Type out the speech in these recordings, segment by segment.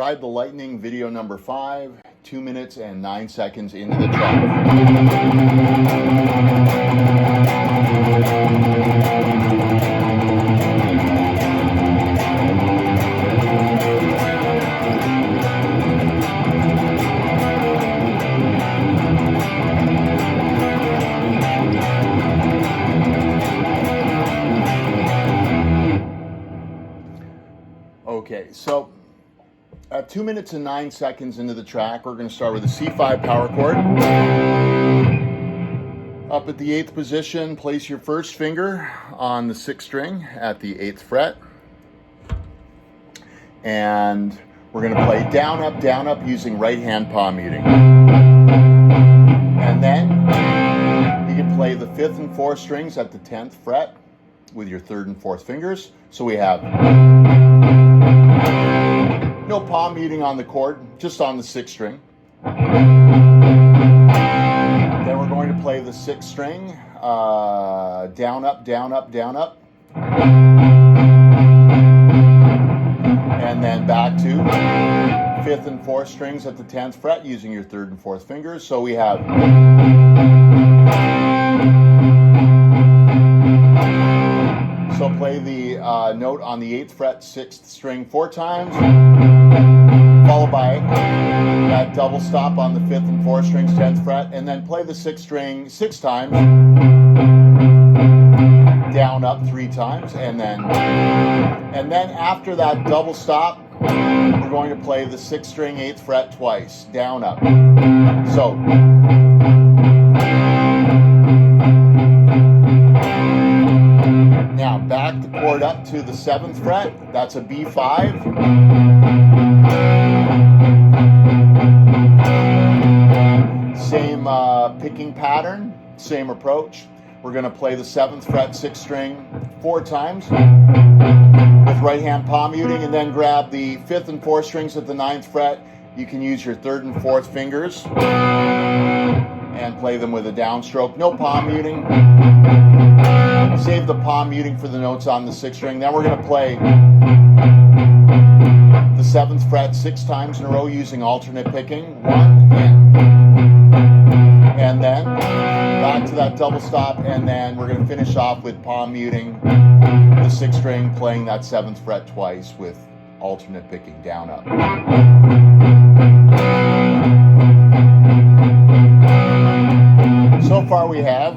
Ride the Lightning video number 5, 2 minutes and 9 seconds into the track. Okay, so at 2 minutes and 9 seconds into the track, we're going to start with a C5 power chord. Up at the 8th position, place your first finger on the 6th string at the 8th fret. And we're going to play down, up using right hand palm muting. And then you can play the 5th and 4th strings at the 10th fret with your 3rd and 4th fingers. So we have no palm muting on the chord, just on the 6th string. Then we're going to play the 6th string, down, up. And then back to 5th and 4th strings at the 10th fret using your 3rd and 4th fingers. So we have play the note on the 8th fret, 6th string 4 times, followed by that double stop on the 5th and 4th strings, 10th fret, and then play the 6th string 6 times, down, up 3 times, and then after that double stop, we're going to play the 6th string 8th fret twice, down, up. So now back the chord up to the 7th fret, that's a B5. Same picking pattern, same approach. We're going to play the 7th fret, 6th string 4 times with right hand palm muting, and then grab the 5th and 4th strings at the 9th fret. You can use your 3rd and 4th fingers and play them with a downstroke, no palm muting. Save the palm muting for the notes on the 6th string. Then we're going to play the 7th fret 6 times in a row using alternate picking. 1 and then back to that double stop, and then we're going to finish off with palm muting the 6th string, playing that 7th fret twice with alternate picking, down, up. So far we have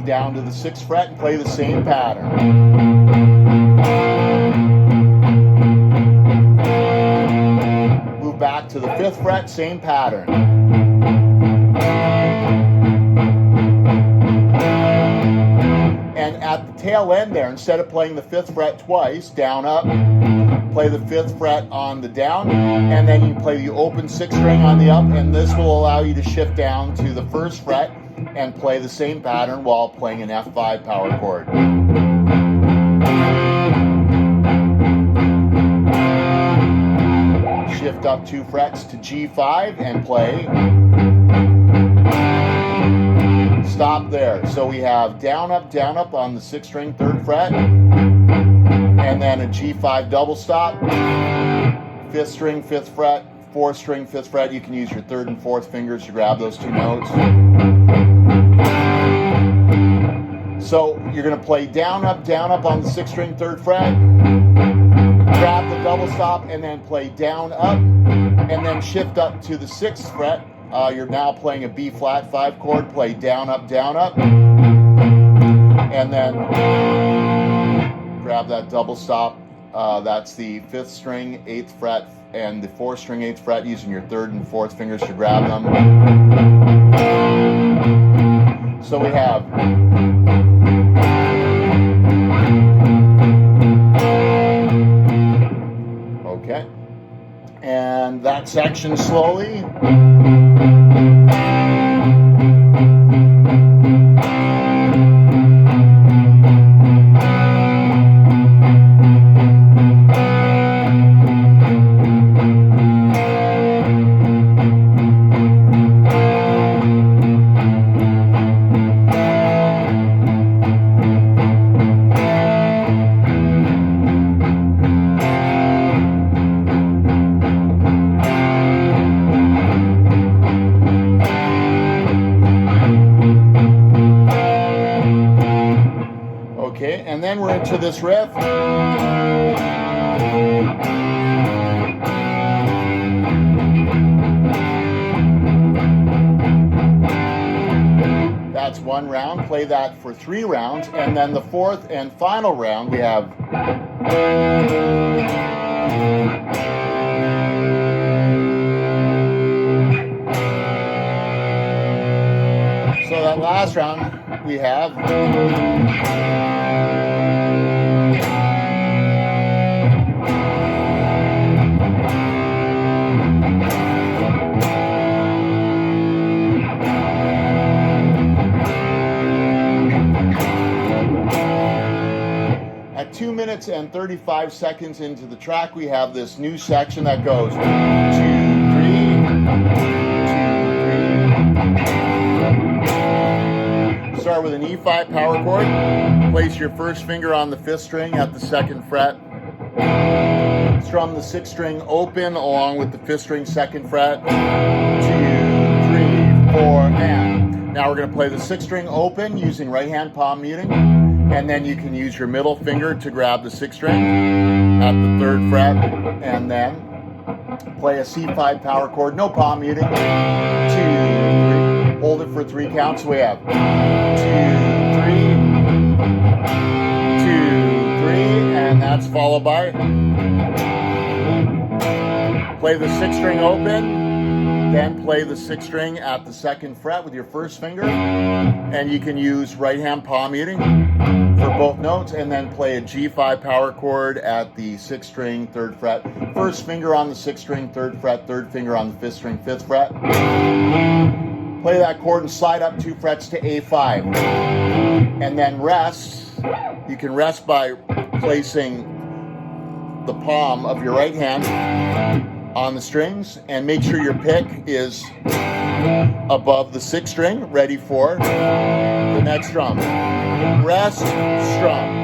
down to the 6th fret and play the same pattern. Move back to the 5th fret, same pattern. And at the tail end there, instead of playing the 5th fret twice, down, up, play the 5th fret on the down, and then you play the open 6th string on the up, and this will allow you to shift down to the 1st fret and play the same pattern while playing an F5 power chord. Shift up 2 frets to G5 and play. Stop there. So we have down, up on the 6th string, 3rd fret, and then a G5 double stop, 5th string, 5th fret, 4th string, 5th fret. You can use your 3rd and 4th fingers to grab those 2 notes. So you're going to play down, up on the 6th string, 3rd fret, grab the double stop, and then play down, up, and then shift up to the 6th fret. You're now playing a B flat 5 chord, play down, up, and then grab that double stop. That's the 5th string, 8th fret, and the 4th string, 8th fret, using your 3rd and 4th fingers to grab them. So we have okay, and that section slowly. And then we're into this riff. That's one round. Play that for 3 rounds. And then the fourth and final round, we have... So that last round, we have... At 2 minutes and 35 seconds into the track, we have this new section that goes 2, 3, 2, 3. Start with an E5 power chord. Place your first finger on the 5th string at the 2nd fret. Strum the 6th string open along with the 5th string 2nd fret. 2, 3, 4, and. Now we're going to play the 6th string open using right hand palm muting. And then you can use your middle finger to grab the 6th string at the 3rd fret, and then play a C5 power chord, no palm muting. 2, 3, hold it for 3 counts. We have 2, 3, 2, 3, and that's followed by play the 6th string open. Then play the 6th string at the 2nd fret with your first finger, and you can use right hand palm muting for both notes, and then play a G5 power chord at the 6th string 3rd fret. First finger on the 6th string 3rd fret, 3rd finger on the 5th string 5th fret. Play that chord and slide up 2 frets to A5, and then rest. You can rest by placing the palm of your right hand on the strings, and make sure your pick is above the 6th string, ready for the next strum. Rest, strum.